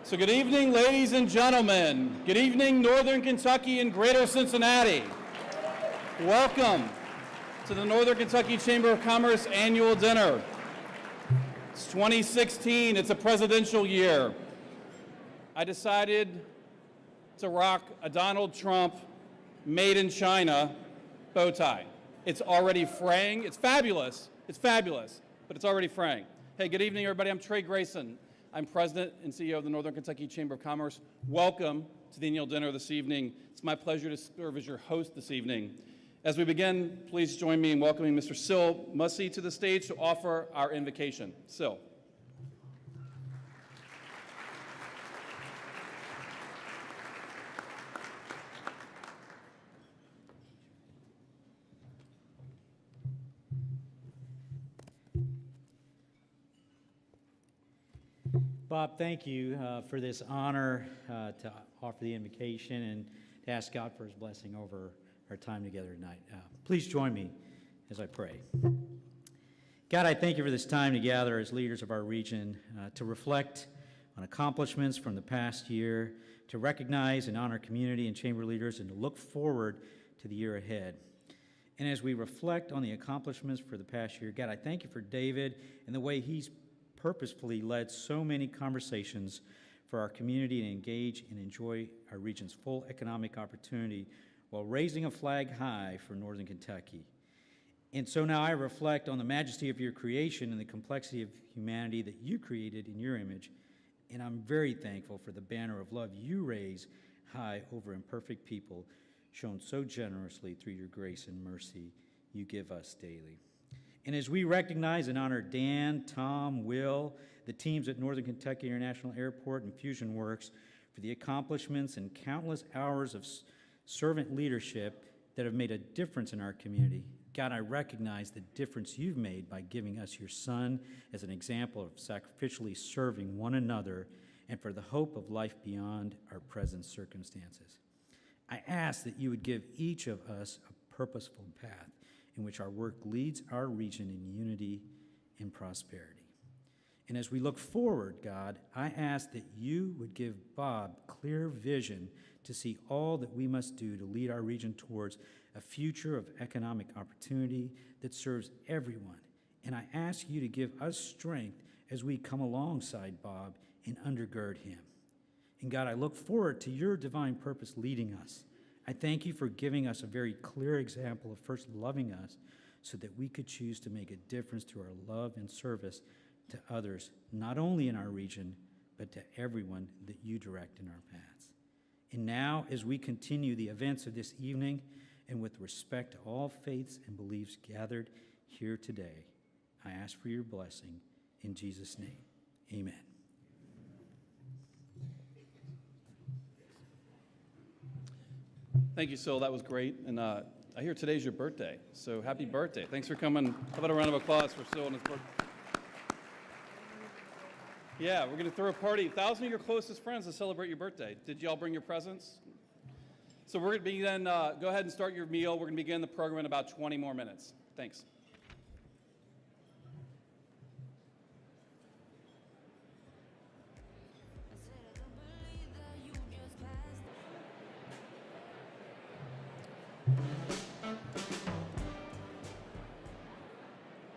So good evening, ladies and gentlemen. Good evening, Northern Kentucky and Greater Cincinnati. Welcome to the Northern Kentucky Chamber of Commerce Annual Dinner. It's 2016, it's a presidential year. I decided to rock a Donald Trump made in China bow tie. It's already fraying, it's fabulous, but it's already fraying. Hey, good evening everybody, I'm Trey Grayson. I'm President and CEO of the Northern Kentucky Chamber of Commerce. Welcome to the annual dinner this evening. It's my pleasure to serve as your host this evening. As we begin, please join me in welcoming Mr. Sil Mussey to the stage to offer our invocation. Sil. Bob, thank you for this honor to offer the invocation and to ask God for his blessing over our time together tonight. Please join me as I pray. God, I thank you for this time to gather as leaders of our region to reflect on accomplishments from the past year, to recognize and honor community and chamber leaders, and to look forward to the year ahead. And as we reflect on the accomplishments for the past year, God, I thank you for David and the way he's purposefully led so many conversations for our community and engage and enjoy our region's full economic opportunity while raising a flag high for Northern Kentucky. And so now I reflect on the majesty of your creation and the complexity of humanity that you created in your image, and I'm very thankful for the banner of love you raise high over imperfect people, shown so generously through your grace and mercy you give us daily. And as we recognize and honor Dan, Tom, Will, the teams at Northern Kentucky International Airport and Fusion Works for the accomplishments and countless hours of servant leadership that have made a difference in our community, God, I recognize the difference you've made by giving us your Son as an example of sacrificially serving one another and for the hope of life beyond our present circumstances. I ask that you would give each of us a purposeful path in which our work leads our region in unity and prosperity. And as we look forward, God, I ask that you would give Bob clear vision to see all that we must do to lead our region towards a future of economic opportunity that serves everyone. And I ask you to give us strength as we come alongside Bob and undergird him. And God, I look forward to your divine purpose leading us. I thank you for giving us a very clear example of first loving us so that we could choose to make a difference through our love and service to others, not only in our region, but to everyone that you direct in our paths. And now, as we continue the events of this evening, and with respect to all faiths and beliefs gathered here today, I ask for your blessing in Jesus' name. Amen. Thank you, Sil. That was great. And I hear today's your birthday, so happy birthday. Thanks for coming. How about a round of applause for Sil and his birthday? Yeah, we're going to throw a party. 1,000 of your closest friends to celebrate your birthday. Did y'all bring your presents? So we're going to begin, go ahead and start your meal. We're going to begin the program in about 20 more minutes. Thanks.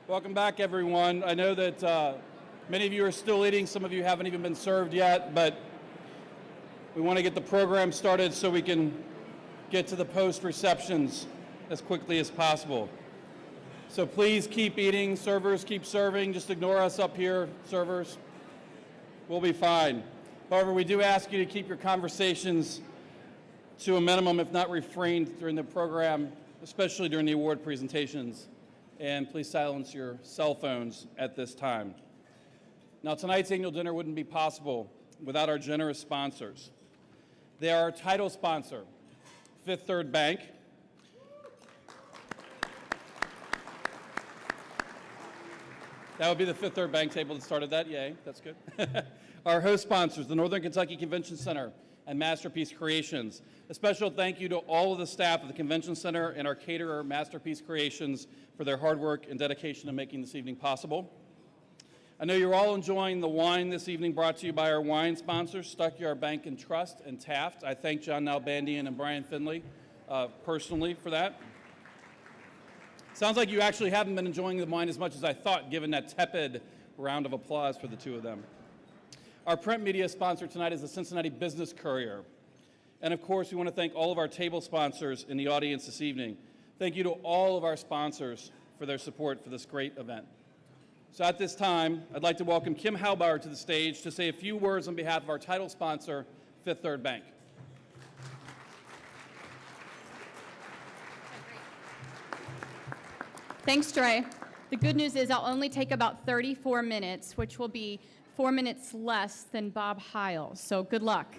Welcome back, everyone. I know that many of you are still eating. Some of you haven't even been served yet, but we want to get the program started so we can get to the post-receptions as quickly as possible. So please keep eating. Servers, keep serving. Just ignore us up here, servers. We'll be fine. However, we do ask you to keep your conversations to a minimum, if not refrained during the program, especially during the award presentations. And please silence your cell phones at this time. Now, tonight's annual dinner wouldn't be possible without our generous sponsors. They are our title sponsor, Fifth Third Bank. That would be the Fifth Third Bank table that started that. Yay, that's good. Our host sponsors, the Northern Kentucky Convention Center and Masterpiece Creations. A special thank you to all of the staff of the Convention Center and our caterer, Masterpiece Creations, for their hard work and dedication to making this evening possible. I know you're all enjoying the wine this evening brought to you by our wine sponsors, Stockyard Bank and Trust and Taft. I thank John Nalbandian and Brian Finley personally for that. Sounds like you actually haven't been enjoying the wine as much as I thought, given that tepid round of applause for the two of them. Our print media sponsor tonight is the Cincinnati Business Courier. And of course, we want to thank all of our table sponsors in the audience this evening. Thank you to all of our sponsors for their support for this great event. So at this time, I'd like to welcome Kim Halbauer to the stage to say a few words on behalf of our title sponsor, Fifth Third Bank. Thanks, Dre. The good news is I'll only take about 34 minutes, which will be 4 minutes less than Bob Heil, so good luck.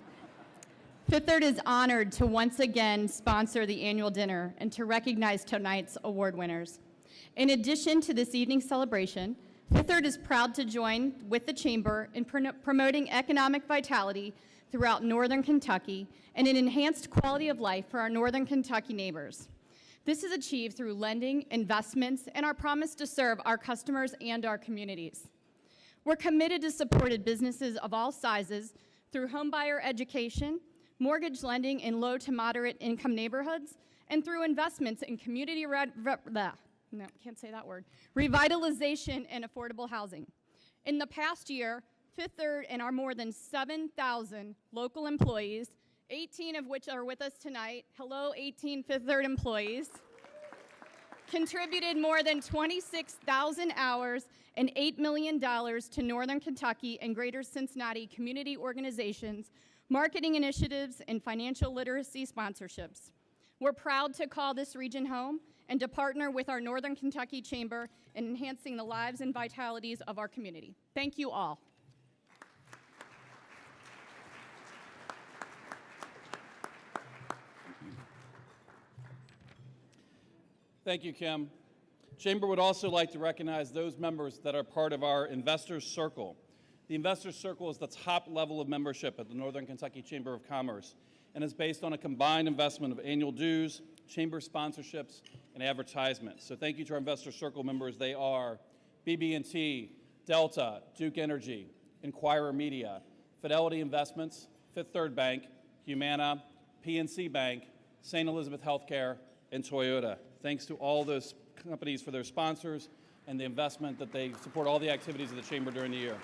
Fifth Third is honored to once again sponsor the annual dinner and to recognize tonight's award winners. In addition to this evening's celebration, Fifth Third is proud to join with the Chamber in promoting economic vitality throughout Northern Kentucky and an enhanced quality of life for our Northern Kentucky neighbors. This is achieved through lending, investments, and our promise to serve our customers and our communities. We're committed to supported businesses of all sizes through homebuyer education, mortgage lending in low to moderate income neighborhoods, and through investments in community revitalization and affordable housing. In the past year, Fifth Third and our more than 7,000 local employees, 18 of which are with us tonight, hello 18 Fifth Third employees, contributed more than 26,000 hours and $8 million to Northern Kentucky and Greater Cincinnati community organizations, marketing initiatives, and financial literacy sponsorships. We're proud to call this region home and to partner with our Northern Kentucky Chamber in enhancing the lives and vitalities of our community. Thank you all. Thank you, Kim. Chamber would also like to recognize those members that are part of our Investors Circle. The Investors Circle is the top level of membership at the Northern Kentucky Chamber of Commerce and is based on a combined investment of annual dues, chamber sponsorships, and advertisements. So thank you to our Investor Circle members. They are BB&T, Delta, Duke Energy, Inquirer Media, Fidelity Investments, Fifth Third Bank, Humana, PNC Bank, St. Elizabeth Healthcare, and Toyota. Thanks to all those companies for their sponsors and the investment that they support all the activities of the Chamber during the year.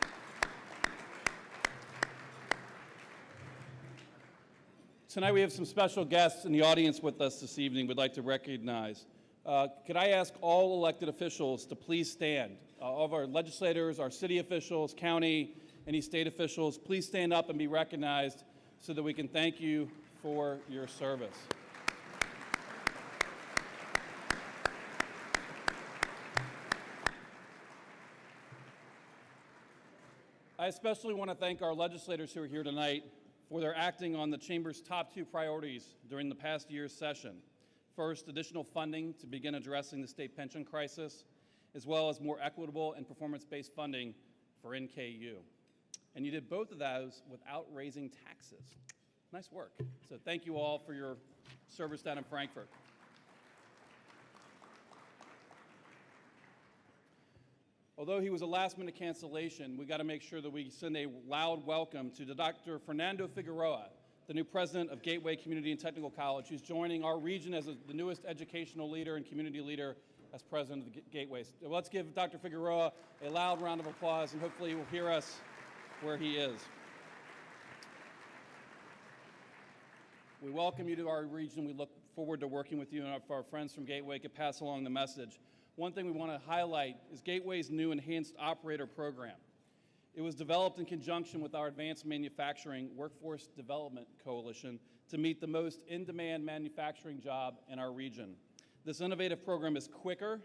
Tonight we have some special guests in the audience with us this evening we'd like to recognize. Could I ask all elected officials to please stand? All of our legislators, our city officials, county, any state officials, please stand up and be recognized so that we can thank you for your service. I especially want to thank our legislators who are here tonight for their acting on the Chamber's top two priorities during the past year's session. First, additional funding to begin addressing the state pension crisis, as well as more equitable and performance-based funding for NKU. And you did both of those without raising taxes. Nice work. So thank you all for your service down in Frankfort. Although he was a last-minute cancellation, we got to make sure that we send a loud welcome to Dr. Fernando Figueroa, the new president of Gateway Community and Technical College, who's joining our region as the newest educational leader and community leader as president of the Gateway. So let's give Dr. Figueroa a loud round of applause, and hopefully he will hear us where he is. We welcome you to our region. We look forward to working with you, and if our friends from Gateway could pass along the message. One thing we want to highlight is Gateway's new Enhanced Operator Program. It was developed in conjunction with our Advanced Manufacturing Workforce Development Coalition to meet the most in-demand manufacturing job in our region. This innovative program is quicker,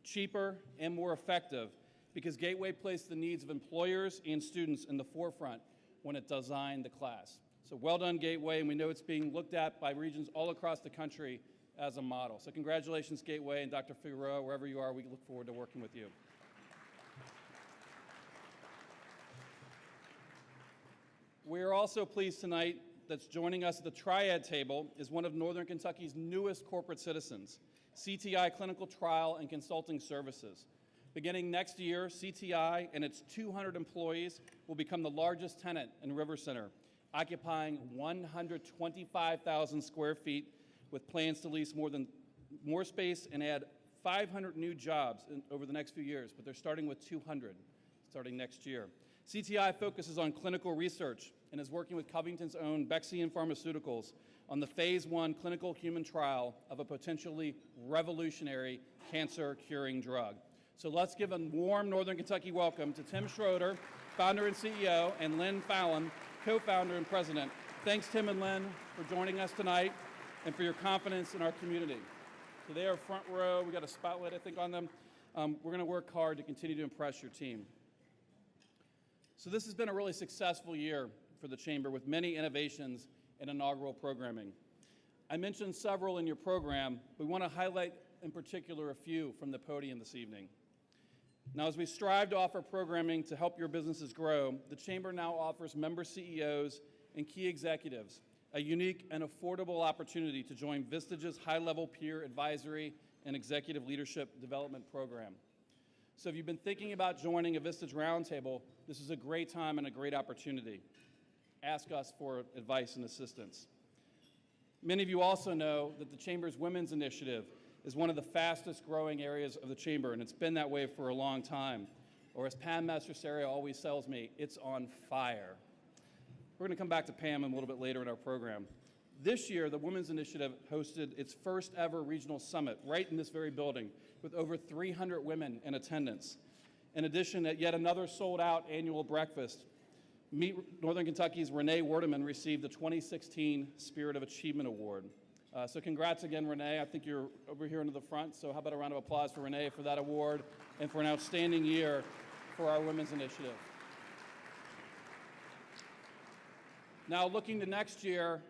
cheaper, and more effective because Gateway placed the needs of employers and students in the forefront when it designed the class. So well done, Gateway, and we know it's being looked at by regions all across the country as a model. So congratulations, Gateway, and Dr. Figueroa, wherever you are, we look forward to working with you. We are also pleased tonight that's joining us at the Triad table is one of Northern Kentucky's newest corporate citizens, CTI Clinical Trial and Consulting Services. Beginning next year, CTI and its 200 employees will become the largest tenant in River Center, occupying 125,000 square feet with plans to lease more space and add 500 new jobs over the next few years, but they're starting with 200 starting next year. CTI focuses on clinical research and is working with Covington's own Bexian Pharmaceuticals on the phase 1 clinical human trial of a potentially revolutionary cancer-curing drug. So let's give a warm Northern Kentucky welcome to Tim Schroeder, founder and CEO, and Lynn Fallon, co-founder and president. Thanks, Tim and Lynn, for joining us tonight and for your confidence in our community. So they are front row. We got a spotlight, I think, on them. We're going to work hard to continue to impress your team. So this has been a really successful year for the Chamber with many innovations and inaugural programming. I mentioned several in your program. We want to highlight in particular a few from the podium this evening. Now, as we strive to offer programming to help your businesses grow, the Chamber now offers member CEOs and key executives a unique and affordable opportunity to join Vistage's high-level peer advisory and executive leadership development program. So if you've been thinking about joining a Vistage Roundtable, this is a great time and a great opportunity. Ask us for advice and assistance. Many of you also know that the Chamber's Women's Initiative is one of the fastest growing areas of the Chamber, and it's been that way for a long time. Or as Pam Mastroserio always tells me, it's on fire. We're going to come back to Pam a little bit later in our program. This year, the Women's Initiative hosted its first ever regional summit right in this very building with over 300 women in attendance. In addition, at yet another sold-out annual breakfast, Meet Northern Kentucky's Renee Werdeman received the 2016 Spirit of Achievement Award. So congrats again, Renee. I think you're over here into the front, so how about a round of applause for Renee for that award and for an outstanding year for our Women's Initiative. Now, looking to next year,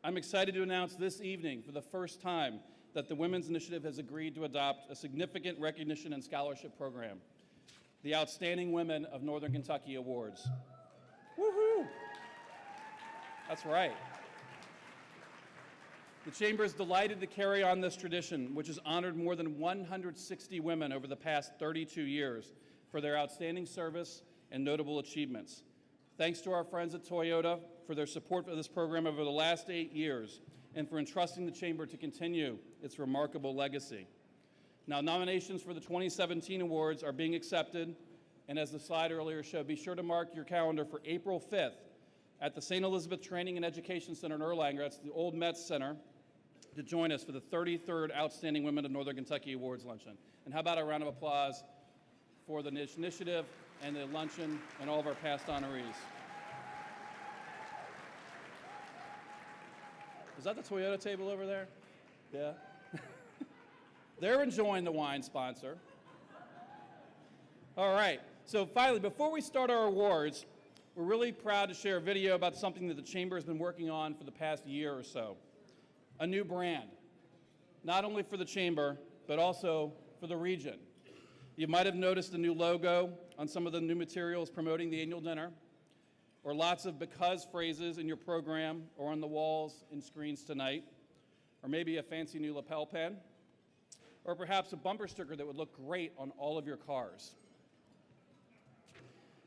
I'm excited to announce this evening for the first time that the Women's Initiative has agreed to adopt a significant recognition and scholarship program, the Outstanding Women of Northern Kentucky Awards. Woohoo! That's right. The Chamber is delighted to carry on this tradition, which has honored more than 160 women over the past 32 years for their outstanding service and notable achievements. Thanks to our friends at Toyota for their support for this program over the last 8 years and for entrusting the Chamber to continue its remarkable legacy. Now, nominations for the 2017 awards are being accepted, and as the slide earlier showed, be sure to mark your calendar for April 5th at the St. Elizabeth Training and Education Center in Erlanger. That's the old Metz Center, to join us for the 33rd Outstanding Women of Northern Kentucky Awards Luncheon. And how about a round of applause for the initiative and the luncheon and all of our past honorees. Is that the Toyota table over there? Yeah. They're enjoying the wine sponsor. All right. So finally, before we start our awards, we're really proud to share a video about something that the Chamber has been working on for the past year or so. A new brand, not only for the Chamber, but also for the region. You might have noticed a new logo on some of the new materials promoting the annual dinner, or lots of because phrases in your program or on the walls and screens tonight, or maybe a fancy new lapel pin, or perhaps a bumper sticker that would look great on all of your cars.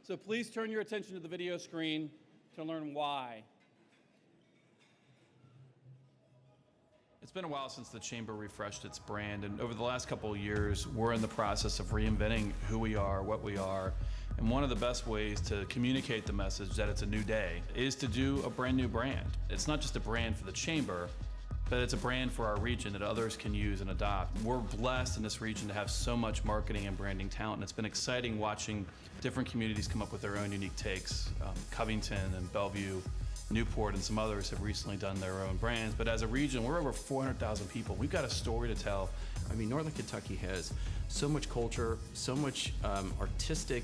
So please turn your attention to the video screen to learn why. It's been a while since the Chamber refreshed its brand, and over the last couple of years, we're in the process of reinventing who we are, what we are, and one of the best ways to communicate the message that it's a new day is to do a brand new brand. It's not just a brand for the Chamber, but it's a brand for our region that others can use and adopt. We're blessed in this region to have so much marketing and branding talent, and it's been exciting watching different communities come up with their own unique takes. Covington and Bellevue, Newport, and some others have recently done their own brands, but as a region, we're over 400,000 people. We've got a story to tell. I mean, Northern Kentucky has so much culture, so much artistic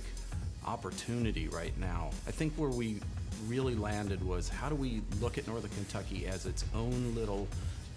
opportunity right now. I think where we really landed was how do we look at Northern Kentucky as its own little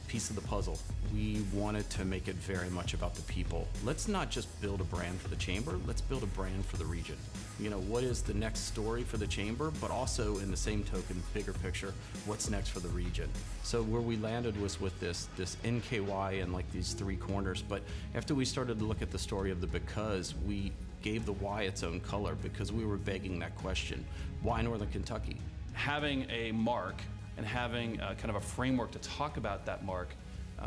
piece of the puzzle. We wanted to make it very much about the people. Let's not just build a brand for the chamber, let's build a brand for the region. You know, what is the next story for the chamber, but also in the same token, bigger picture, what's next for the region? So where we landed was with this NKY and like these three corners, but after we started to look at the story of the because, we gave the Y its own color because we were begging that question. Why Northern Kentucky? Having a mark and having kind of a framework to talk about that mark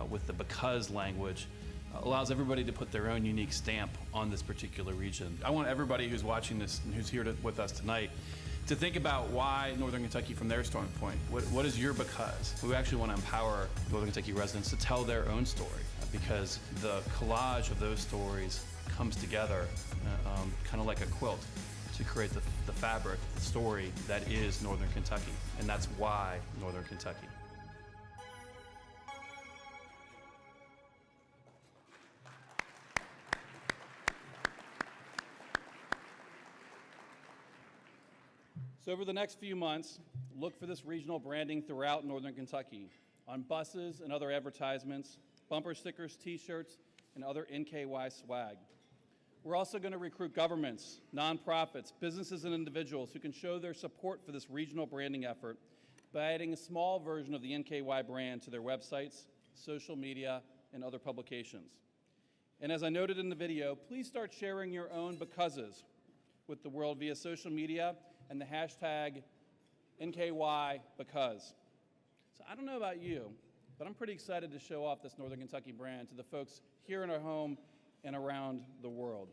with the because language allows everybody to put their own unique stamp on this particular region. I want everybody who's watching this and who's here with us tonight to think about why Northern Kentucky from their standpoint. What is your because? We actually want to empower Northern Kentucky residents to tell their own story because the collage of those stories comes together kind of like a quilt to create the fabric, the story that is Northern Kentucky. And that's why Northern Kentucky. So over the next few months, look for this regional branding throughout Northern Kentucky, on buses and other advertisements, bumper stickers, t-shirts, and other NKY swag. We're also going to recruit governments, nonprofits, businesses, and individuals who can show their support for this regional branding effort by adding a small version of the NKY brand to their websites, social media, and other publications. And as I noted in the video, please start sharing your own becauses with the world via social media and the hashtag NKY because. So I don't know about you, but I'm pretty excited to show off this Northern Kentucky brand to the folks here in our home and around the world.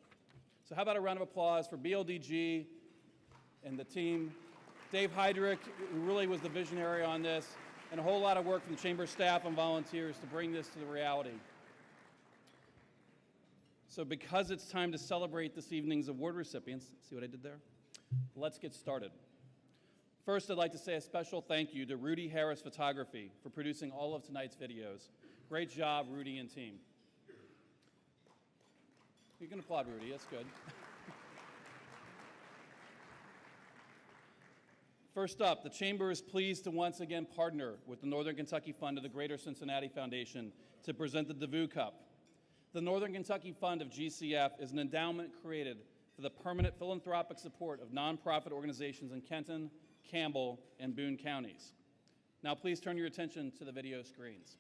So how about a round of applause for BLDG and the team, Dave Heydrich, who really was the visionary on this, and a whole lot of work from the chamber staff and volunteers to bring this to the reality. So because it's time to celebrate this evening's award recipients, see what I did there? Let's get started. First, I'd like to say a special thank you to Rudy Harris Photography for producing all of tonight's videos. Great job, Rudy and team. You can applaud Rudy, that's good. First up, the Chamber is pleased to once again partner with the Northern Kentucky Fund of the Greater Cincinnati Foundation to present the DeVue Cup. The Northern Kentucky Fund of GCF is an endowment created for the permanent philanthropic support of nonprofit organizations in Kenton, Campbell, and Boone counties. Now please turn your attention to the video screens.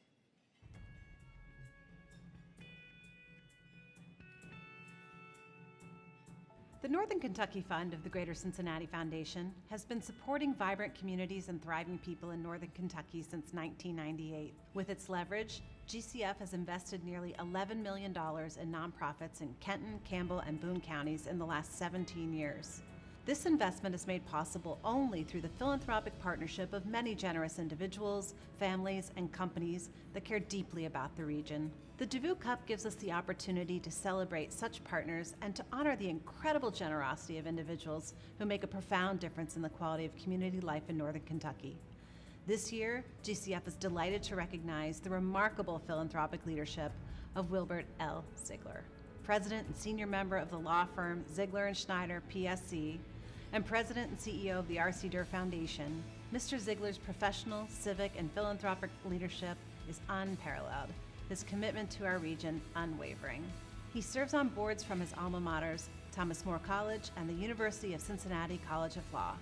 The Northern Kentucky Fund of the Greater Cincinnati Foundation has been supporting vibrant communities and thriving people in Northern Kentucky since 1998. With its leverage, GCF has invested nearly $11 million in nonprofits in Kenton, Campbell, and Boone counties in the last 17 years. This investment is made possible only through the philanthropic partnership of many generous individuals, families, and companies that care deeply about the region. The DeVue Cup gives us the opportunity to celebrate such partners and to honor the incredible generosity of individuals who make a profound difference in the quality of community life in Northern Kentucky. This year, GCF is delighted to recognize the remarkable philanthropic leadership of Wilbert L. Ziegler, President and Senior Member of the law firm Ziegler & Schneider, PSC, and President and CEO of the R.C. Durr Foundation. Mr. Ziegler's professional, civic, and philanthropic leadership is unparalleled, his commitment to our region unwavering. He serves on boards from his alma maters, Thomas More College and the University of Cincinnati College of Law.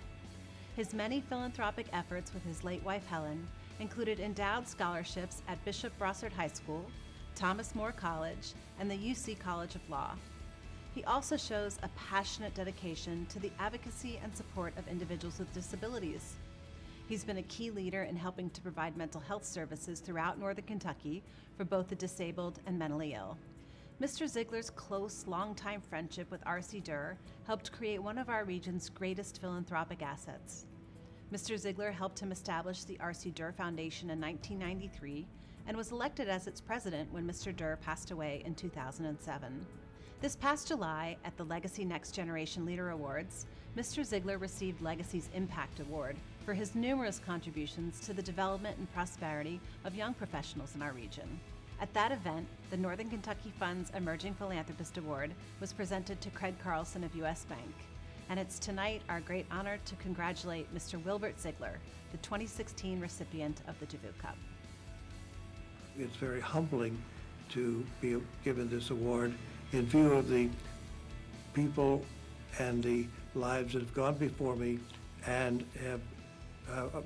His many philanthropic efforts with his late wife Helen included endowed scholarships at Bishop Brossard High School, Thomas More College, and the UC College of Law. He also shows a passionate dedication to the advocacy and support of individuals with disabilities. He's been a key leader in helping to provide mental health services throughout Northern Kentucky for both the disabled and mentally ill. Mr. Ziegler's close, longtime friendship with R.C. Durr helped create one of our region's greatest philanthropic assets. Mr. Ziegler helped him establish the R.C. Durr Foundation in 1993 and was elected as its president when Mr. Durr passed away in 2007. This past July, at the Legacy Next Generation Leader Awards, Mr. Ziegler received Legacy's Impact Award for his numerous contributions to the development and prosperity of young professionals in our region. At that event, the Northern Kentucky Fund's Emerging Philanthropist Award was presented to Craig Carlson of U.S. Bank, and it's tonight our great honor to congratulate Mr. Wilbert Ziegler, the 2016 recipient of the DeVue Cup. it's very humbling to be given this award in view of the people and the lives that have gone before me and have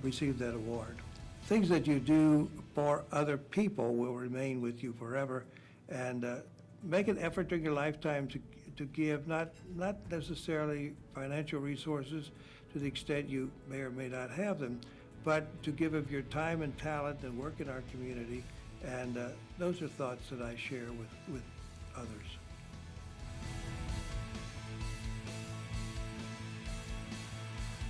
received that award. Things that you do for other people will remain with you forever, and make an effort during your lifetime to give, not necessarily financial resources to the extent you may or may not have them, but to give of your time and talent and work in our community. And those are thoughts that I share with others.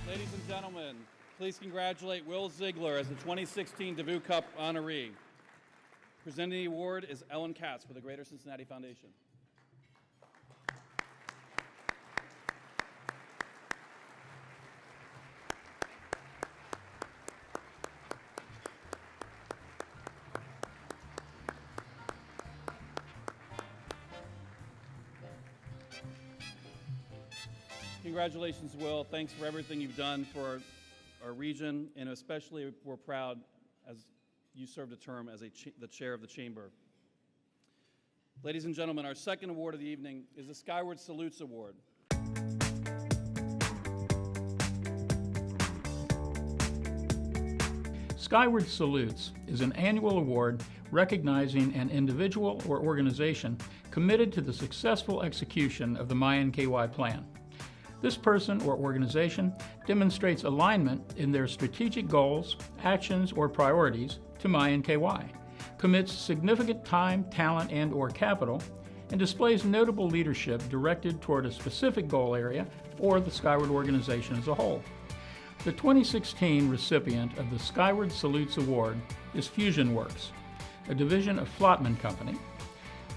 Ladies and gentlemen, please congratulate Will Ziegler as the 2016 DeVue Cup honoree. Presenting the award is Ellen Katz for the Greater Cincinnati Foundation. Congratulations, Will. Thanks for everything you've done for our region, and especially we're proud as you served a term as the chair of the chamber. Ladies and gentlemen, our second award of the evening is the Skyward Salutes Award. Skyward Salutes is an annual award recognizing an individual or organization committed to the successful execution of the NKY plan. This person or organization demonstrates alignment in their strategic goals, actions, or priorities to NKY, commits significant time, talent, and/or capital, and displays notable leadership directed toward a specific goal area or the Skyward organization as a whole. The 2016 recipient of the Skyward Salutes Award is FusionWorks, a division of Flottman Company.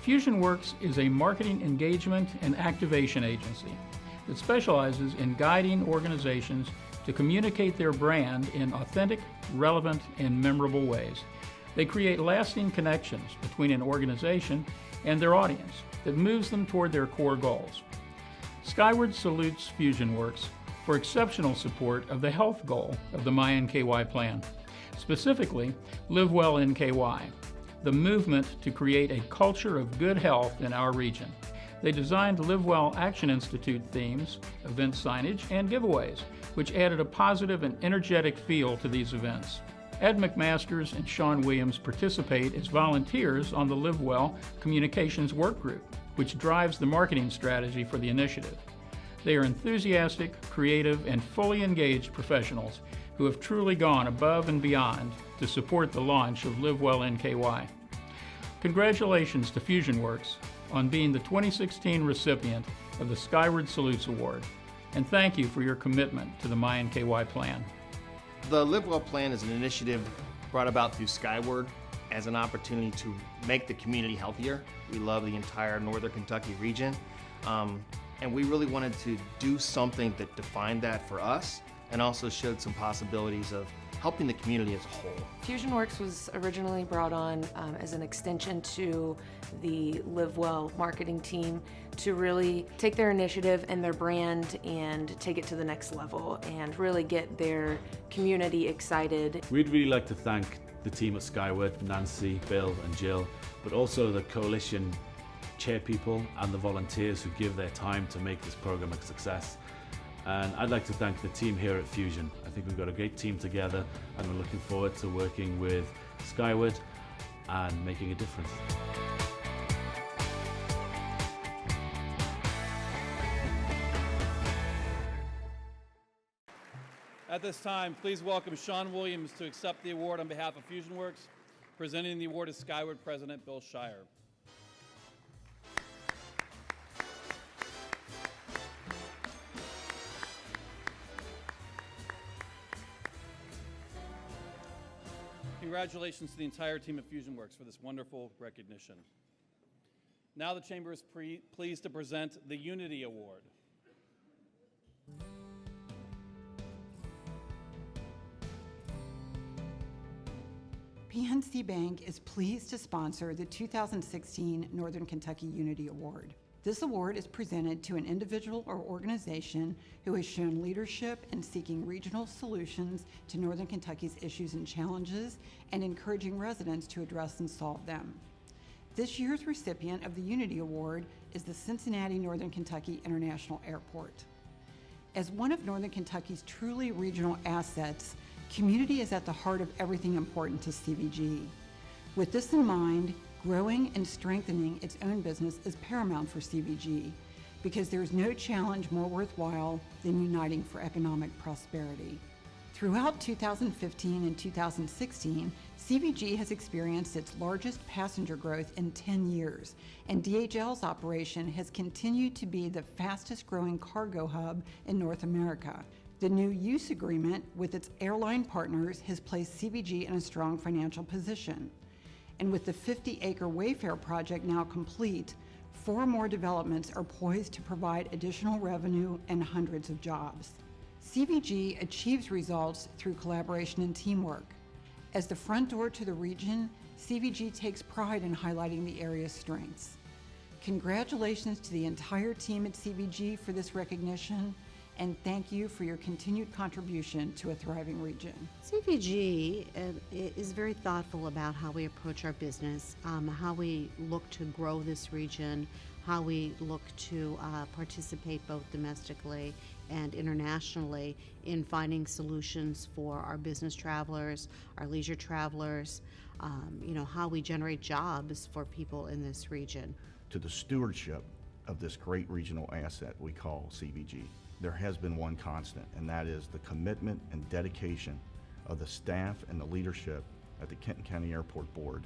FusionWorks is a marketing engagement and activation agency that specializes in guiding organizations to communicate their brand in authentic, relevant, and memorable ways. They create lasting connections between an organization and their audience that moves them toward their core goals. Skyward salutes FusionWorks for exceptional support of the health goal of the NKY plan, specifically Live Well NKY, the movement to create a culture of good health in our region. They designed Live Well Action Institute themes, event signage, and giveaways, which added a positive and energetic feel to these events. Ed McMasters and Sean Williams participate as volunteers on the Live Well Communications Work Group, which drives the marketing strategy for the initiative. They are enthusiastic, creative, and fully engaged professionals who have truly gone above and beyond to support the launch of Live Well NKY. Congratulations to FusionWorks on being the 2016 recipient of the Skyward Salutes Award, and thank you for your commitment to the NKY plan. The Live Well plan is an initiative brought about through Skyward as an opportunity to make the community healthier. We love the entire Northern Kentucky region, and we really wanted to do something that defined that for us and also showed some possibilities of helping the community as a whole. FusionWorks was originally brought on as an extension to the Live Well marketing team to really take their initiative and their brand and take it to the next level and really get their community excited. We'd really like to thank the team at Skyward, Nancy, Bill and Jill, but also the coalition chairpeople and the volunteers who give their time to make this program a success. And I'd like to thank the team here at Fusion. I think we've got a great team together and we're looking forward to working with Skyward and making a difference. At this time, please welcome Sean Williams to accept the award on behalf of FusionWorks. Presenting the award is Skyward President Bill Shire. Congratulations to the entire team at FusionWorks for this wonderful recognition. Now the Chamber is pleased to present the Unity Award. PNC Bank is pleased to sponsor the 2016 Northern Kentucky Unity Award. This award is presented to an individual or organization who has shown leadership in seeking regional solutions to Northern Kentucky's issues and challenges and encouraging residents to address and solve them. This year's recipient of the Unity Award is the Cincinnati Northern Kentucky International Airport. As one of Northern Kentucky's truly regional assets, community is at the heart of everything important to CVG. With this in mind, growing and strengthening its own business is paramount for CVG because there is no challenge more worthwhile than uniting for economic prosperity. Throughout 2015 and 2016, CVG has experienced its largest passenger growth in 10 years, and DHL's operation has continued to be the fastest growing cargo hub in North America. The new use agreement with its airline partners has placed CVG in a strong financial position. And with the 50-acre Wayfair project now complete, 4 more developments are poised to provide additional revenue and hundreds of jobs. CVG achieves results through collaboration and teamwork. As the front door to the region, CVG takes pride in highlighting the area's strengths. Congratulations to the entire team at CVG for this recognition, and thank you for your continued contribution to a thriving region. CVG is very thoughtful about how we approach our business, how we look to grow this region, how we look to participate both domestically and internationally in finding solutions for our business travelers, our leisure travelers, how we generate jobs for people in this region. To the stewardship of this great regional asset we call CVG. There has been one constant, and that is the commitment and dedication of the staff and the leadership at the Kenton County Airport Board.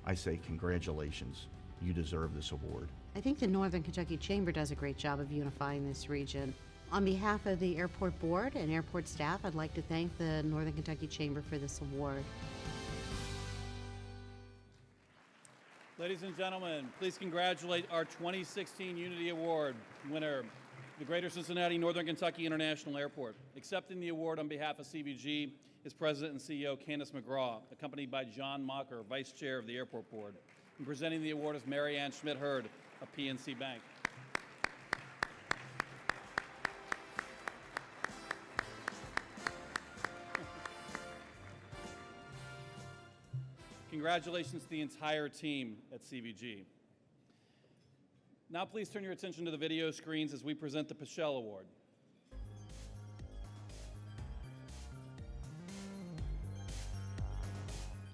I say congratulations, you deserve this award. I think the Northern Kentucky Chamber does a great job of unifying this region. On behalf of the Airport Board and airport staff, I'd like to thank the Northern Kentucky Chamber for this award. Ladies and gentlemen, please congratulate our 2016 Unity Award winner, the Greater Cincinnati Northern Kentucky International Airport. Accepting the award on behalf of CVG is President and CEO Candace McGraw, accompanied by John Mocker, Vice Chair of the Airport Board. And presenting the award is Mary Ann Schmidt-Hurd of PNC Bank. Congratulations to the entire team at CVG. Now please turn your attention to the video screens as we present the Pichelle Award.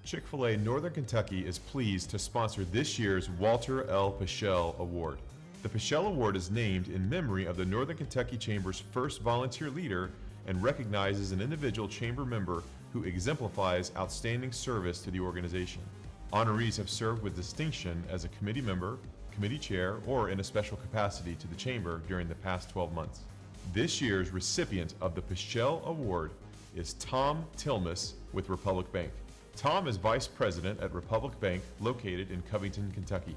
Chick-fil-A Northern Kentucky is pleased to sponsor this year's Walter L. Pichelle Award. The Pichelle Award is named in memory of the Northern Kentucky Chamber's first volunteer leader and recognizes an individual chamber member who exemplifies outstanding service to the organization. Honorees have served with distinction as a committee member, committee chair, or in a special capacity to the chamber during the past 12 months. This year's recipient of the Pichelle Award is Tom Tilmas with Republic Bank. Tom is Vice President at Republic Bank located in Covington, Kentucky.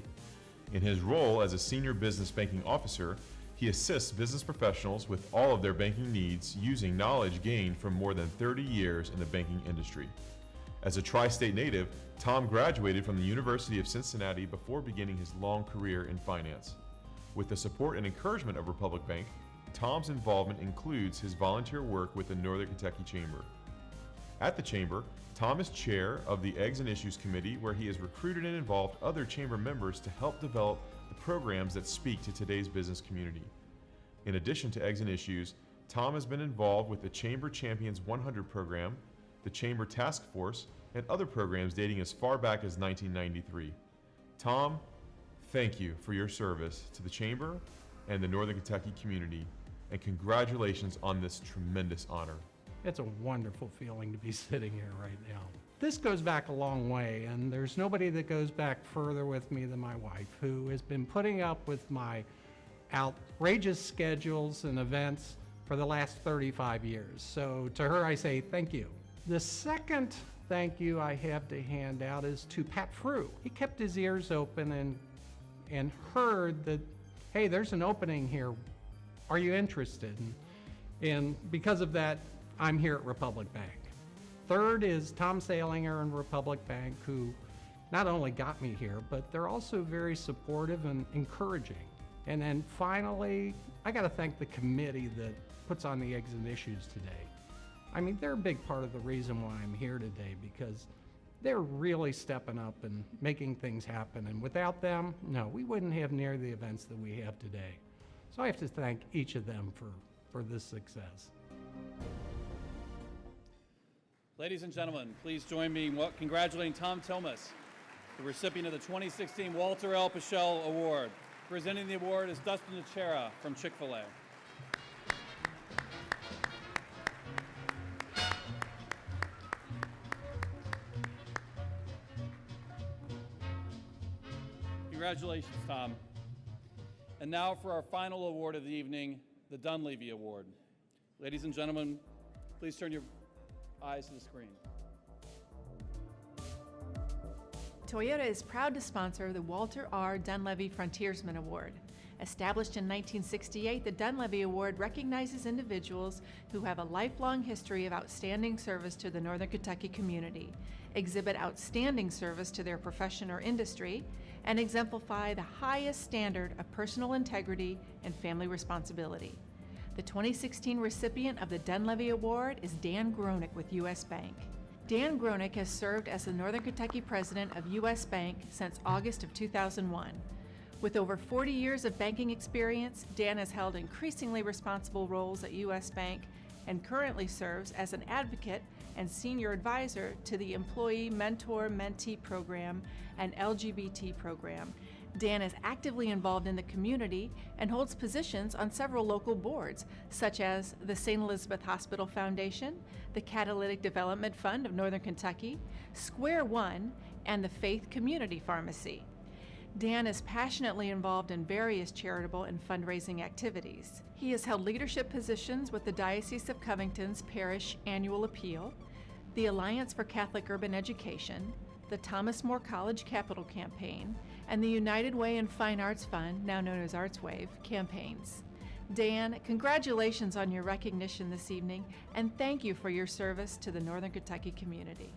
In his role as a Senior Business Banking Officer, he assists business professionals with all of their banking needs using knowledge gained from more than 30 years in the banking industry. As a tri-state native, Tom graduated from the University of Cincinnati before beginning his long career in finance. With the support and encouragement of Republic Bank, Tom's involvement includes his volunteer work with the Northern Kentucky Chamber. At the Chamber, Tom is chair of the Eggs and Issues Committee, where he has recruited and involved other Chamber members to help develop the programs that speak to today's business community. In addition to Eggs and Issues, Tom has been involved with the Chamber Champions 100 program, the Chamber Task Force, and other programs dating as far back as 1993. Tom, thank you for your service to the Chamber and the Northern Kentucky community, and congratulations on this tremendous honor. It's a wonderful feeling to be sitting here right now. This goes back a long way, and there's nobody that goes back further with me than my wife, who has been putting up with my outrageous schedules and events for the last 35 years. So to her, I say thank you. The second thank you I have to hand out is to Pat Frew. He kept his ears open and heard that, hey, there's an opening here. Are you interested? And because of that, I'm here at Republic Bank. Third is Tom Salinger and Republic Bank, who not only got me here, but they're also very supportive and encouraging. And then finally, I got to thank the committee that puts on the Eggs and Issues today. I mean, they're a big part of the reason why I'm here today, because they're really stepping up and making things happen. And without them, no, we wouldn't have near the events that we have today. So I have to thank each of them for this success. Ladies and gentlemen, please join me in congratulating Tom Tilmas, the recipient of the 2016 Walter L. Pichelle Award. Presenting the award is Dustin Achera from Chick-fil-A. Congratulations, Tom. And now for our final award of the evening, the Dunleavy Award. Ladies and gentlemen, please turn your eyes to the screen. Toyota is proud to sponsor the Walter R. Dunleavy Frontiersman Award. Established in 1968, the Dunleavy Award recognizes individuals who have a lifelong history of outstanding service to the Northern Kentucky community, exhibit outstanding service to their profession or industry, and exemplify the highest standard of personal integrity and family responsibility. The 2016 recipient of the Dunleavy Award is Dan Gronick with U.S. Bank. Dan Gronick has served as the Northern Kentucky president of U.S. Bank since August of 2001. With over 40 years of banking experience, Dan has held increasingly responsible roles at U.S. Bank and currently serves as an advocate and senior advisor to the Employee Mentor-Mentee Program and LGBT program. Dan is actively involved in the community and holds positions on several local boards, such as the St. Elizabeth Hospital Foundation, the Catalytic Development Fund of Northern Kentucky, Square One, and the Faith Community Pharmacy. Dan is passionately involved in various charitable and fundraising activities. He has held leadership positions with the Diocese of Covington's Parish Annual Appeal, the Alliance for Catholic Urban Education, the Thomas More College Capital Campaign, and the United Way and Fine Arts Fund, now known as ArtsWave, campaigns. Dan, congratulations on your recognition this evening, and thank you for your service to the Northern Kentucky community.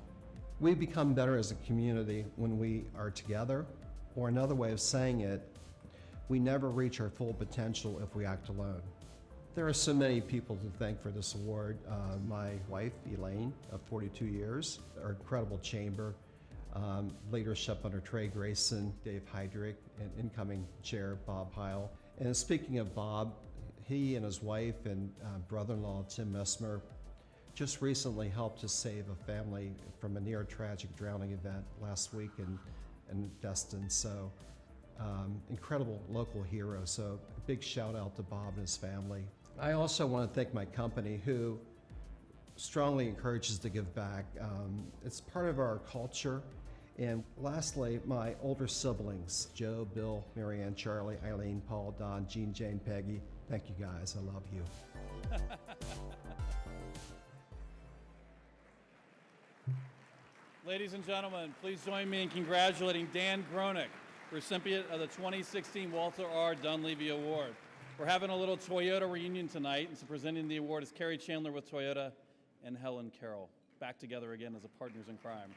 We become better as a community when we are together, or another way of saying it, we never reach our full potential if we act alone. There are so many people to thank for this award. My wife, Elaine, of 42 years, our incredible chamber, leadership under Trey Grayson, Dave Heydrich, and incoming chair, Bob Heil. And speaking of Bob, he and his wife and brother-in-law, Tim Messmer, just recently helped to save a family from a near tragic drowning event last week in Destin. So incredible local hero. So a big shout out to Bob and his family. I also want to thank my company who strongly encourages to give back. It's part of our culture. And lastly, my older siblings, Joe, Bill, Marianne, Charlie, Eileen, Paul, Don, Jean, Jane, Peggy. Thank you guys, I love you. Ladies and gentlemen, please join me in congratulating Dan Gronick, recipient of the 2016 Walter R. Dunleavy Award. We're having a little Toyota reunion tonight, and so presenting the award is Carrie Chandler with Toyota and Helen Carroll, back together again as a partners in crime.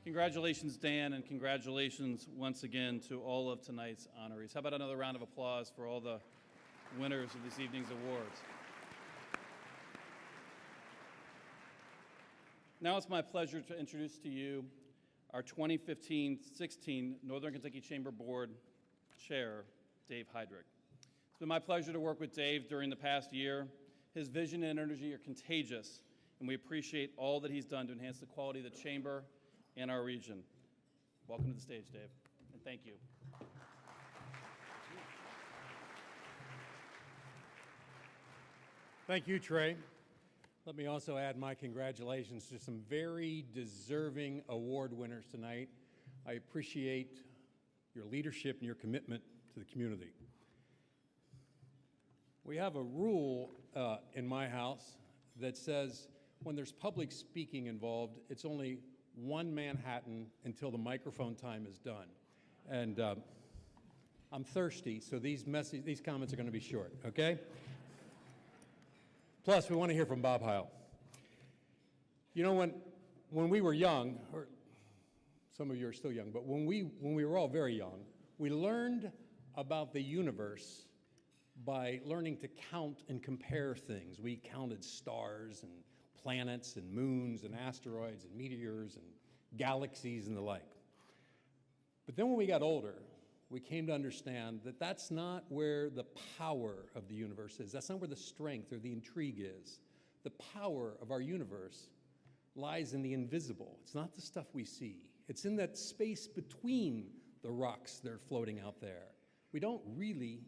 Congratulations, Dan, and congratulations once again to all of tonight's honorees. How about another round of applause for all the winners of this evening's awards? Now it's my pleasure to introduce to you our 2015-16 Northern Kentucky Chamber Board Chair, Dave Heydrich. It's been my pleasure to work with Dave during the past year. His vision and energy are contagious, and we appreciate all that he's done to enhance the quality of the Chamber and our region. Welcome to the stage, Dave, and thank you. Thank you, Trey. Let me also add my congratulations to some very deserving award winners tonight. I appreciate your leadership and your commitment to the community. We have a rule in my house that says when there's public speaking involved, it's only one Manhattan until the microphone time is done. And I'm thirsty, so these comments are going to be short, okay? Plus, we want to hear from Bob Heil. You know, when we were young, or some of you are still young, but when we were all very young, we learned about the universe by learning to count and compare things. We counted stars and planets and moons and asteroids and meteors and galaxies and the like. But then when we got older, we came to understand that that's not where the power of the universe is. That's not where the strength or the intrigue is. The power of our universe lies in the invisible. It's not the stuff we see. It's in that space between the rocks that are floating out there. We don't really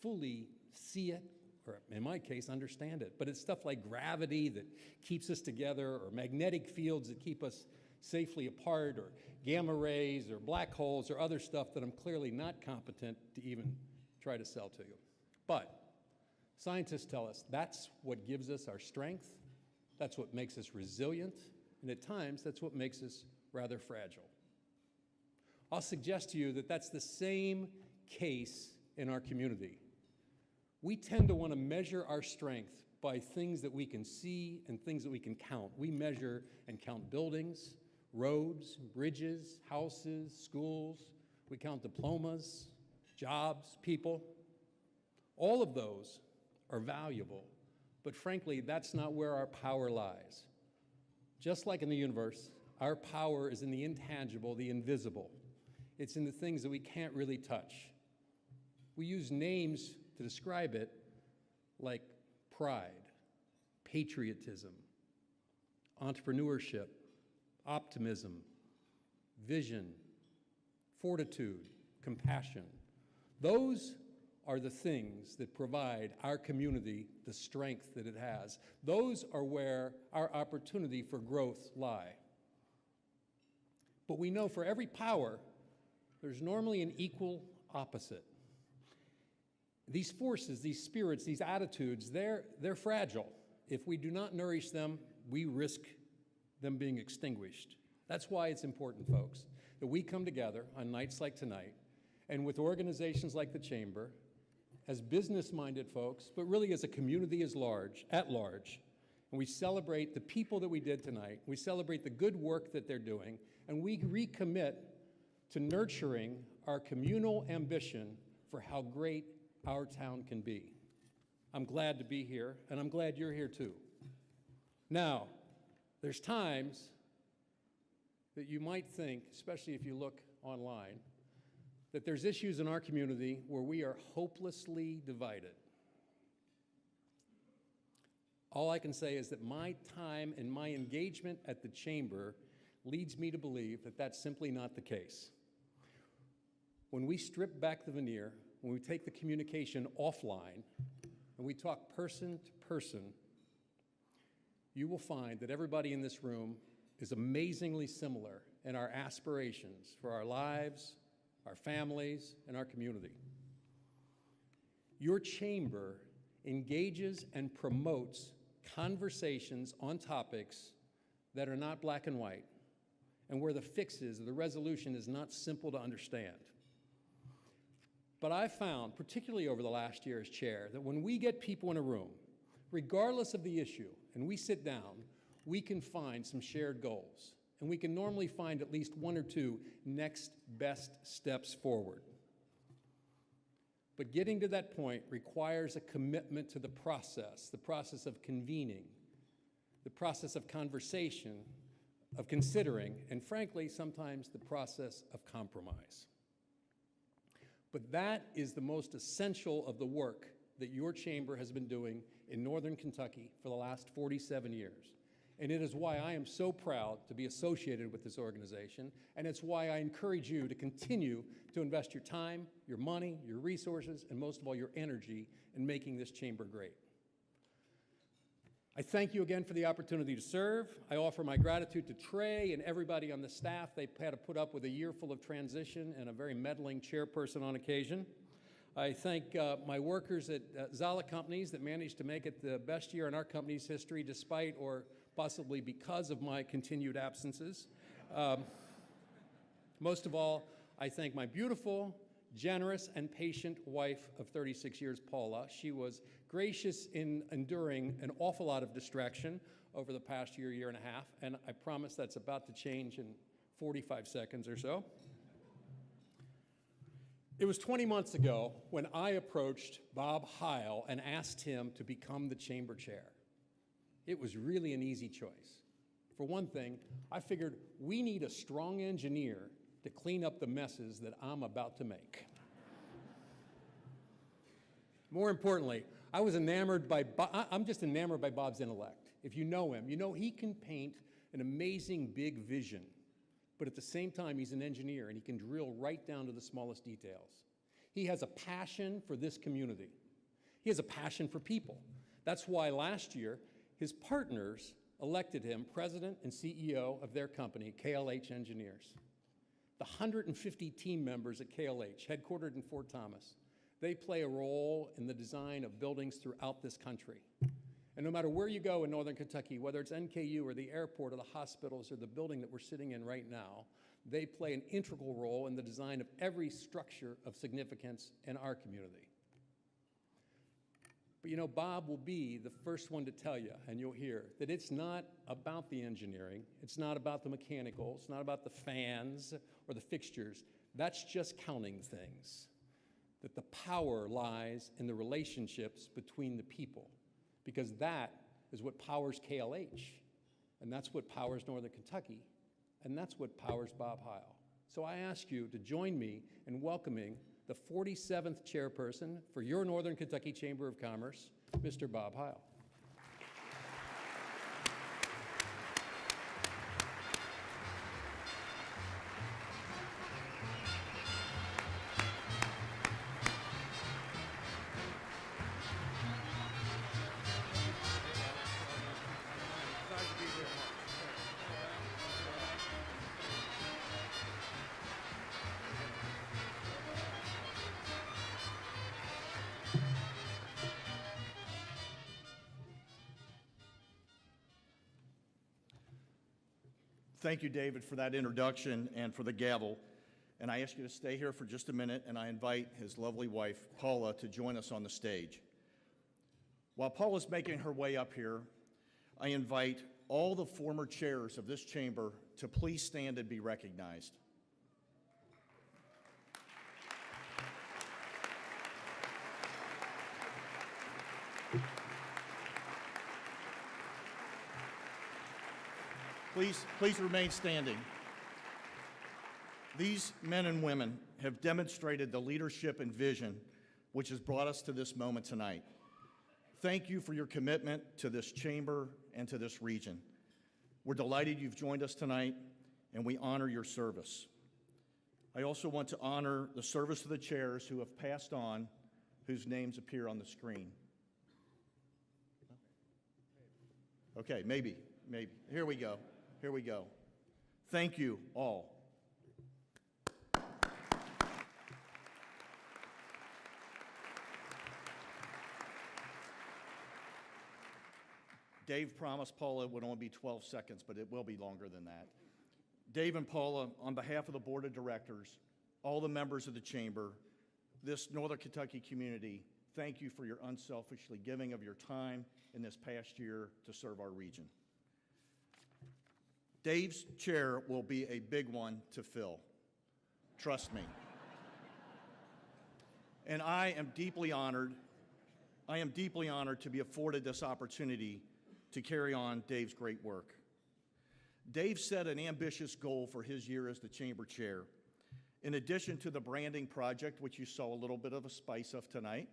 fully see it, or in my case, understand it. But it's stuff like gravity that keeps us together, or magnetic fields that keep us safely apart, or gamma rays, or black holes, or other stuff that I'm clearly not competent to even try to sell to you. But scientists tell us that's what gives us our strength, that's what makes us resilient, and at times that's what makes us rather fragile. I'll suggest to you that that's the same case in our community. We tend to want to measure our strength by things that we can see and things that we can count. We measure and count buildings, roads, bridges, houses, schools. We count diplomas, jobs, people. All of those are valuable, but frankly, that's not where our power lies. Just like in the universe, our power is in the intangible, the invisible. It's in the things that we can't really touch. We use names to describe it, like pride, patriotism, entrepreneurship, optimism, vision, fortitude, compassion. Those are the things that provide our community the strength that it has. Those are where our opportunity for growth lie. But we know for every power, there's normally an equal opposite. These forces, these spirits, these attitudes, they're fragile. If we do not nourish them, we risk them being extinguished. That's why it's important, folks, that we come together on nights like tonight and with organizations like the Chamber, as business-minded folks, but really as a community at large, and we celebrate the people that we did tonight, we celebrate the good work that they're doing, and we recommit to nurturing our communal ambition for how great our town can be. I'm glad to be here, and I'm glad you're here too. Now, there's times that you might think, especially if you look online, that there's issues in our community where we are hopelessly divided. All I can say is that my time and my engagement at the Chamber leads me to believe that that's simply not the case. When we strip back the veneer, when we take the communication offline, and we talk person to person, you will find that everybody in this room is amazingly similar in our aspirations for our lives, our families, and our community. Your chamber engages and promotes conversations on topics that are not black and white, and where the fixes or the resolution is not simple to understand. But I've found, particularly over the last year as chair, that when we get people in a room, regardless of the issue, and we sit down, we can find some shared goals. And we can normally find at least one or two next best steps forward. But getting to that point requires a commitment to the process of convening, the process of conversation, of considering, and frankly, sometimes the process of compromise. But that is the most essential of the work that your chamber has been doing in Northern Kentucky for the last 47 years. And it is why I am so proud to be associated with this organization, and it's why I encourage you to continue to invest your time, your money, your resources, and most of all, your energy in making this chamber great. I thank you again for the opportunity to serve. I offer my gratitude to Trey and everybody on the staff. They had to put up with a year full of transition and a very meddling chairperson on occasion. I thank my workers at Zala Companies that managed to make it the best year in our company's history despite or possibly because of my continued absences. Most of all, I thank my beautiful, generous, and patient wife of 36 years, Paula. She was gracious in enduring an awful lot of distraction over the past year and a half, and I promise that's about to change in 45 seconds or so. It was 20 months ago when I approached Bob Heil and asked him to become the chamber chair. It was really an easy choice. For one thing, I figured we need a strong engineer to clean up the messes that I'm about to make. More importantly, I was enamored by I'm just enamored by Bob's intellect. If you know him, you know he can paint an amazing big vision, but at the same time, he's an engineer and he can drill right down to the smallest details. He has a passion for this community. He has a passion for people. That's why last year, his partners elected him president and CEO of their company, KLH Engineers. The 150 team members at KLH, headquartered in Fort Thomas, they play a role in the design of buildings throughout this country. And no matter where you go in Northern Kentucky, whether it's NKY or the airport or the hospitals or the building that we're sitting in right now, they play an integral role in the design of every structure of significance in our community. But you know, Bob will be the first one to tell you, and you'll hear, that it's not about the engineering, it's not about the mechanical, it's not about the fans or the fixtures. That's just counting things. That the power lies in the relationships between the people, because that is what powers KLH, and that's what powers Northern Kentucky, and that's what powers Bob Heil. So I ask you to join me in welcoming the 47th chairperson for your Northern Kentucky Chamber of Commerce, Mr. Bob Heil. Thank you, David, for that introduction and for the gavel. And I ask you to stay here for just a minute, and I invite his lovely wife, Paula, to join us on the stage. While Paula's making her way up here, I invite all the former chairs of this chamber to please stand and be recognized. Please remain standing. These men and women have demonstrated the leadership and vision which has brought us to this moment tonight. Thank you for your commitment to this chamber and to this region. We're delighted you've joined us tonight, and we honor your service. I also want to honor the service of the chairs who have passed on, whose names appear on the screen. Okay, maybe. Here we go. Thank you all. Dave promised Paula it would only be 12 seconds, but it will be longer than that. Dave and Paula, on behalf of the Board of Directors, all the members of the Chamber, this Northern Kentucky community, thank you for your unselfishly giving of your time in this past year to serve our region. Dave's chair will be a big one to fill. Trust me. And I am deeply honored to be afforded this opportunity to carry on Dave's great work. Dave set an ambitious goal for his year as the chamber chair. In addition to the branding project, which you saw a little bit of a spice of tonight,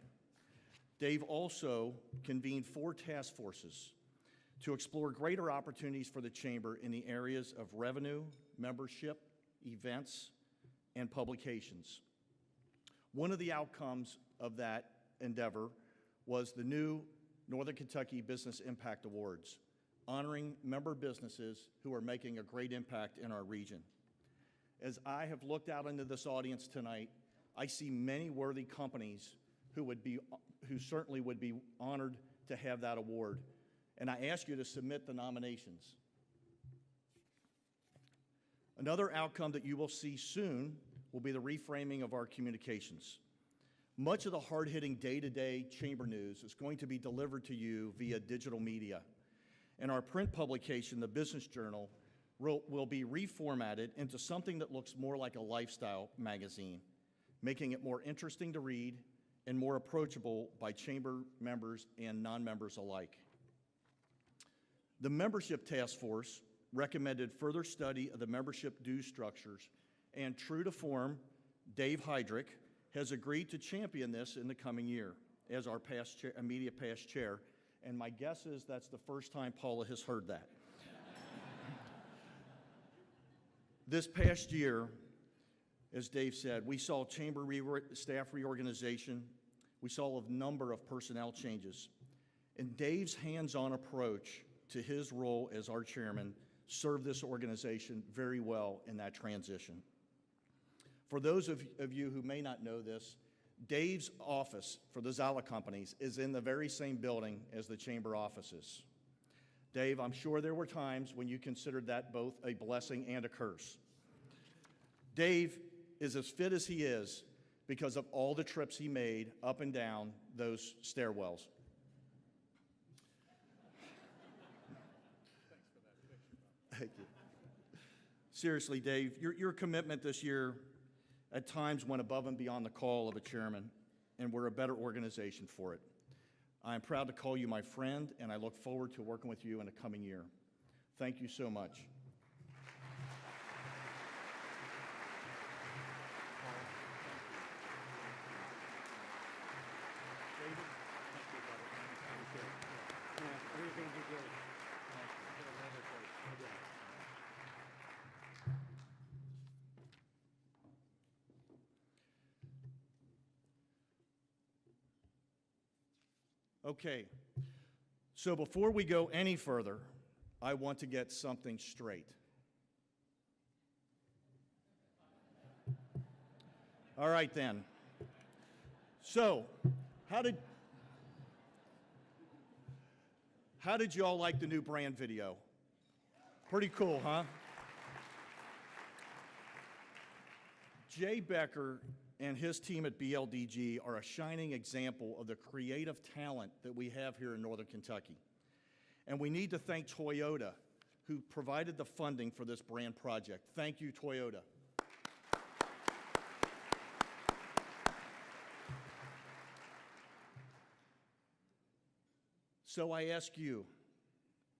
Dave also convened 4 task forces to explore greater opportunities for the chamber in the areas of revenue, membership, events, and publications. One of the outcomes of that endeavor was the new Northern Kentucky Business Impact Awards, honoring member businesses who are making a great impact in our region. As I have looked out into this audience tonight, I see many worthy companies who certainly would be honored to have that award. And I ask you to submit the nominations. Another outcome that you will see soon will be the reframing of our communications. Much of the hard-hitting day-to-day chamber news is going to be delivered to you via digital media. And our print publication, the Business Journal, will be reformatted into something that looks more like a lifestyle magazine, making it more interesting to read and more approachable by chamber members and non-members alike. The Membership Task Force recommended further study of the membership dues structures, and true to form, Dave Heydrich has agreed to champion this in the coming year as our immediate past chair, and my guess is that's the first time Paula has heard that. This past year, as Dave said, we saw chamber staff reorganization, we saw a number of personnel changes, and Dave's hands-on approach to his role as our chairman served this organization very well in that transition. For those of you who may not know this, Dave's office for the Zala companies is in the very same building as the chamber offices. Dave, I'm sure there were times when you considered that both a blessing and a curse. Dave is as fit as he is because of all the trips he made up and down those stairwells. Thank you. Seriously, Dave, your commitment this year at times went above and beyond the call of a chairman, and we're a better organization for it. I am proud to call you my friend, and I look forward to working with you in the coming year. Thank you so much. Okay, so before we go any further, I want to get something straight. All right then. So, how did you all like the new brand video? Pretty cool, huh? Jay Becker and his team at BLDG are a shining example of the creative talent that we have here in Northern Kentucky. And we need to thank Toyota, who provided the funding for this brand project. Thank you, Toyota. So I ask you,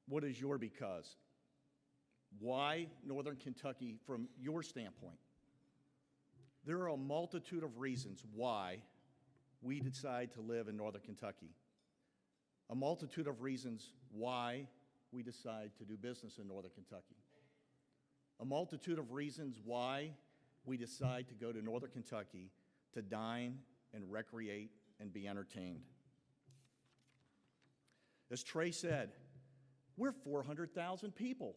what is your because? Why Northern Kentucky from your standpoint? There are a multitude of reasons why we decide to live in Northern Kentucky. A multitude of reasons why we decide to do business in Northern Kentucky. A multitude of reasons why we decide to go to Northern Kentucky to dine and recreate and be entertained. As Trey said, we're 400,000 people.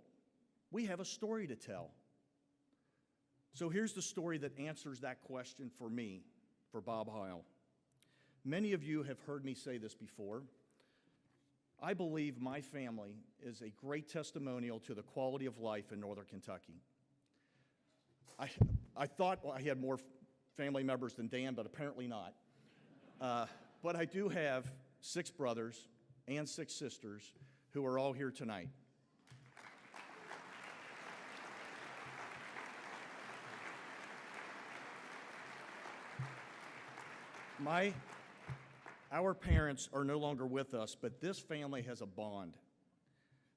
We have a story to tell. So here's the story that answers that question for me, for Bob Heil. Many of you have heard me say this before. I believe my family is a great testimonial to the quality of life in Northern Kentucky. I thought I had more family members than Dan, but apparently not. But I do have 6 brothers and 6 sisters who are all here tonight. Our parents are no longer with us, but this family has a bond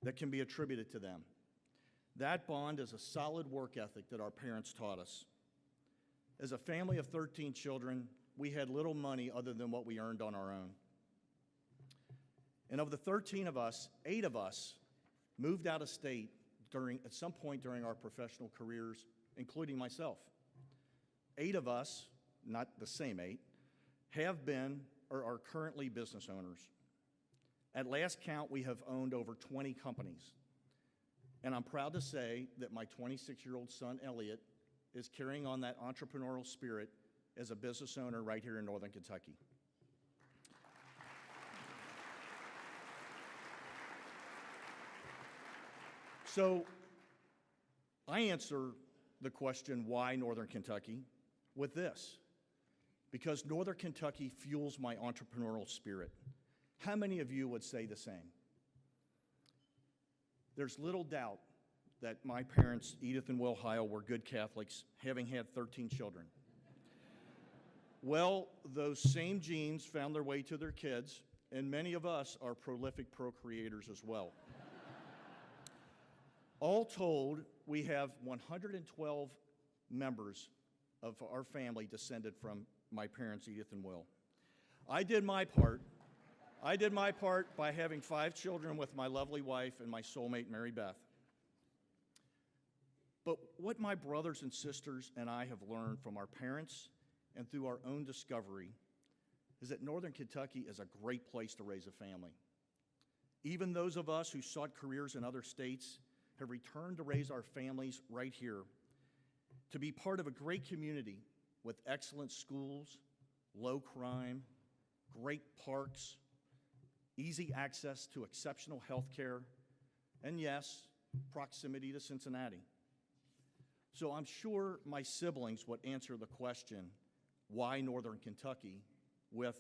that can be attributed to them. That bond is a solid work ethic that our parents taught us. As a family of 13 children, we had little money other than what we earned on our own. And of the 13 of us, 8 of us moved out of state at some point during our professional careers, including myself. 8 of us, not the same 8, have been or are currently business owners. At last count, we have owned over 20 companies. And I'm proud to say that my 26-year-old son, Elliot, is carrying on that entrepreneurial spirit as a business owner right here in Northern Kentucky. So I answer the question, why Northern Kentucky, with this. Because Northern Kentucky fuels my entrepreneurial spirit. How many of you would say the same? There's little doubt that my parents, Edith and Will Heil, were good Catholics, having had 13 children. Well, those same genes found their way to their kids, and many of us are prolific procreators as well. All told, we have 112 members of our family descended from my parents, Edith and Will. I did my part by having 5 children with my lovely wife and my soulmate, Mary Beth. But what my brothers and sisters and I have learned from our parents and through our own discovery is that Northern Kentucky is a great place to raise a family. Even those of us who sought careers in other states have returned to raise our families right here, to be part of a great community with excellent schools, low crime, great parks, easy access to exceptional health care, and yes, proximity to Cincinnati. So I'm sure my siblings would answer the question, why Northern Kentucky, with,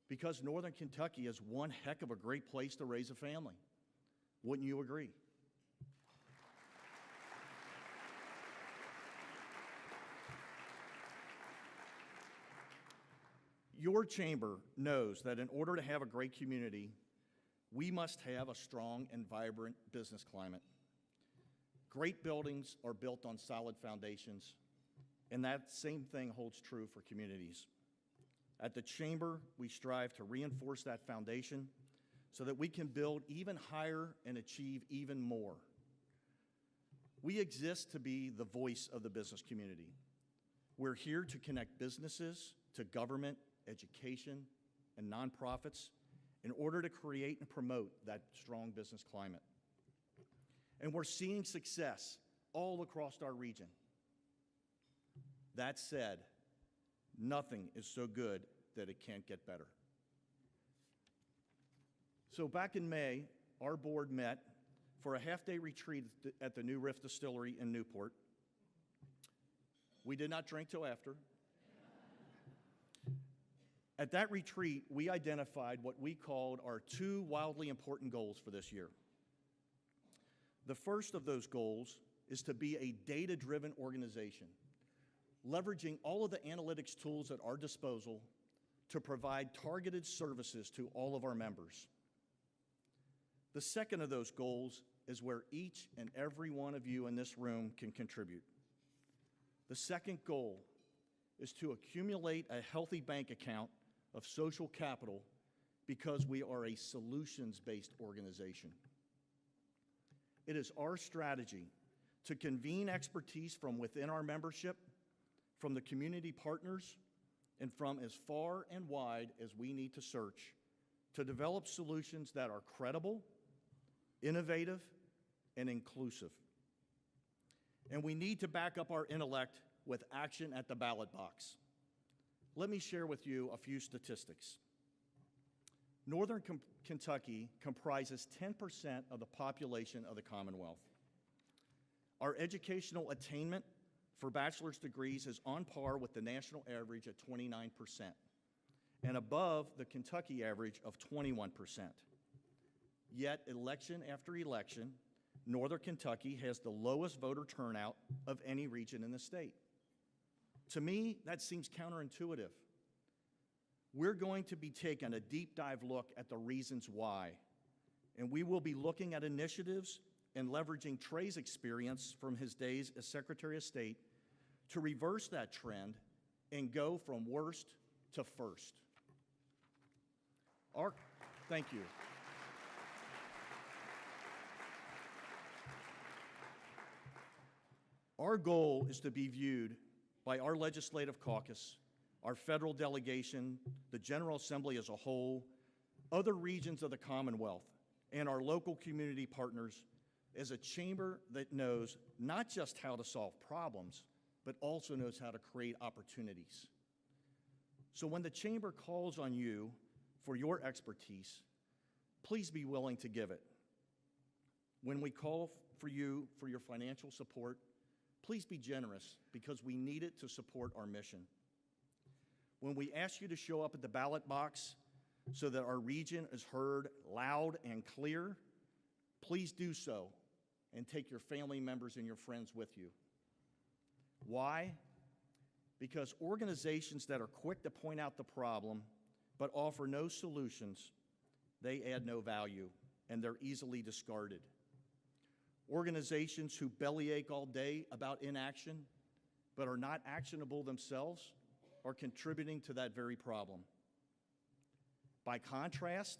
because Northern Kentucky is one heck of a great place to raise a family. Wouldn't you agree? Your chamber knows that in order to have a great community, we must have a strong and vibrant business climate. Great buildings are built on solid foundations, and that same thing holds true for communities. At the chamber, we strive to reinforce that foundation so that we can build even higher and achieve even more. We exist to be the voice of the business community. We're here to connect businesses to government, education, and nonprofits in order to create and promote that strong business climate. And we're seeing success all across our region. That said, nothing is so good that it can't get better. So back in May, our board met for a half-day retreat at the New Riff Distillery in Newport. We did not drink till after. At that retreat, we identified what we called our 2 wildly important goals for this year. The first of those goals is to be a data-driven organization, leveraging all of the analytics tools at our disposal to provide targeted services to all of our members. The second of those goals is where each and every one of you in this room can contribute. The second goal is to accumulate a healthy bank account of social capital because we are a solutions-based organization. It is our strategy to convene expertise from within our membership, from the community partners, and from as far and wide as we need to search to develop solutions that are credible, innovative, and inclusive. And we need to back up our intellect with action at the ballot box. Let me share with you a few statistics. Northern Kentucky comprises 10% of the population of the Commonwealth. Our educational attainment for bachelor's degrees is on par with the national average at 29% and above the Kentucky average of 21%. Yet, election after election, Northern Kentucky has the lowest voter turnout of any region in the state. To me, that seems counterintuitive. We're going to be taking a deep dive look at the reasons why, and we will be looking at initiatives and leveraging Trey's experience from his days as Secretary of State to reverse that trend and go from worst to first. Thank you. Our goal is to be viewed by our legislative caucus, our federal delegation, the General Assembly as a whole, other regions of the Commonwealth, and our local community partners as a chamber that knows not just how to solve problems, but also knows how to create opportunities. So when the chamber calls on you for your expertise, please be willing to give it. When we call for you for your financial support, please be generous because we need it to support our mission. When we ask you to show up at the ballot box so that our region is heard loud and clear, please do so and take your family members and your friends with you. Why? Because organizations that are quick to point out the problem but offer no solutions, they add no value and they're easily discarded. Organizations who bellyache all day about inaction but are not actionable themselves are contributing to that very problem. By contrast,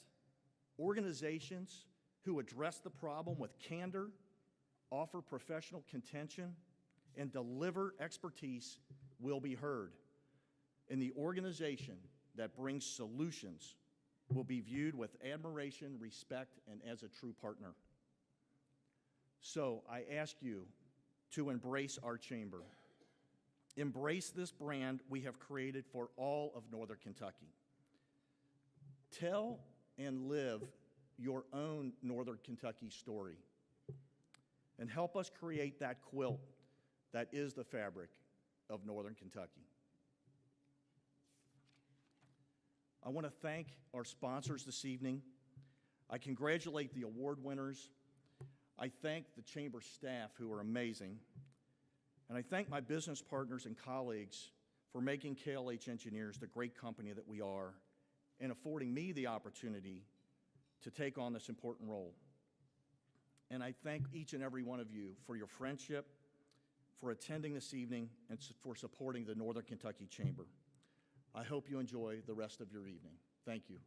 organizations who address the problem with candor, offer professional contention, and deliver expertise will be heard. And the organization that brings solutions will be viewed with admiration, respect, and as a true partner. So I ask you to embrace our chamber. Embrace this brand we have created for all of Northern Kentucky. Tell and live your own Northern Kentucky story and help us create that quilt that is the fabric of Northern Kentucky. I want to thank our sponsors this evening. I congratulate the award winners. I thank the chamber staff who are amazing. And I thank my business partners and colleagues for making KLH Engineers the great company that we are and affording me the opportunity to take on this important role. And I thank each and every one of you for your friendship, for attending this evening, and for supporting the Northern Kentucky Chamber. I hope you enjoy the rest of your evening. Thank you.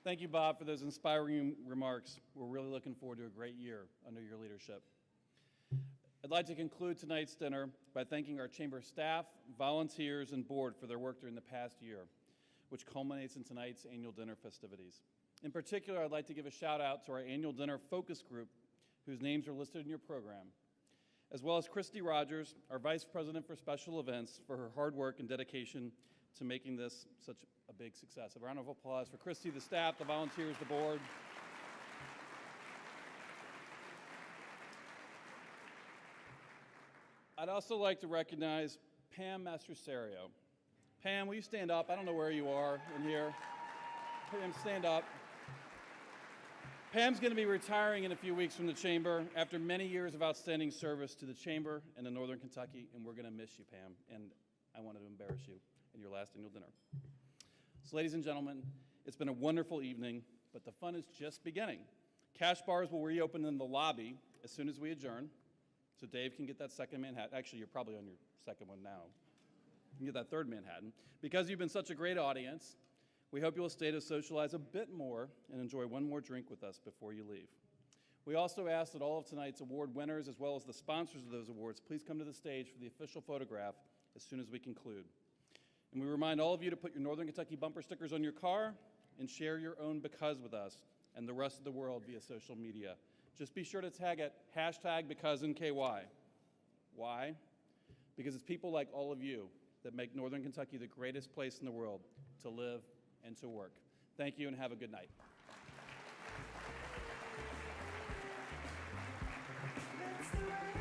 Thank you, Bob, for those inspiring remarks. We're really looking forward to a great year under your leadership. I'd like to conclude tonight's dinner by thanking our chamber staff, volunteers, and board for their work during the past year, which culminates in tonight's annual dinner festivities. In particular, I'd like to give a shout out to our annual dinner focus group, whose names are listed in your program, as well as Christy Rogers, our Vice President for Special Events, for her hard work and dedication to making this such a big success. A round of applause for Christy, the staff, the volunteers, the board. I'd also like to recognize Pam Mastroserio. Pam, will you stand up? I don't know where you are in here. Pam, stand up. Pam's going to be retiring in a few weeks from the Chamber after many years of outstanding service to the Chamber and to Northern Kentucky, and we're going to miss you, Pam, and I wanted to embarrass you in your last annual dinner. So, ladies and gentlemen, it's been a wonderful evening, but the fun is just beginning. Cash bars will reopen in the lobby as soon as we adjourn, so Dave can get that second Manhattan. Actually, you're probably on your second one now. You can get that third Manhattan. Because you've been such a great audience, we hope you will stay to socialize a bit more and enjoy one more drink with us before you leave. We also ask that all of tonight's award winners, as well as the sponsors of those awards, please come to the stage for the official photograph as soon as we conclude. And we remind all of you to put your Northern Kentucky bumper stickers on your car and share your own because with us and the rest of the world via social media. Just be sure to tag it #BecauseNKY. Why? Because it's people like all of you that make Northern Kentucky the greatest place in the world to live and to work. Thank you and have a good night. That's the way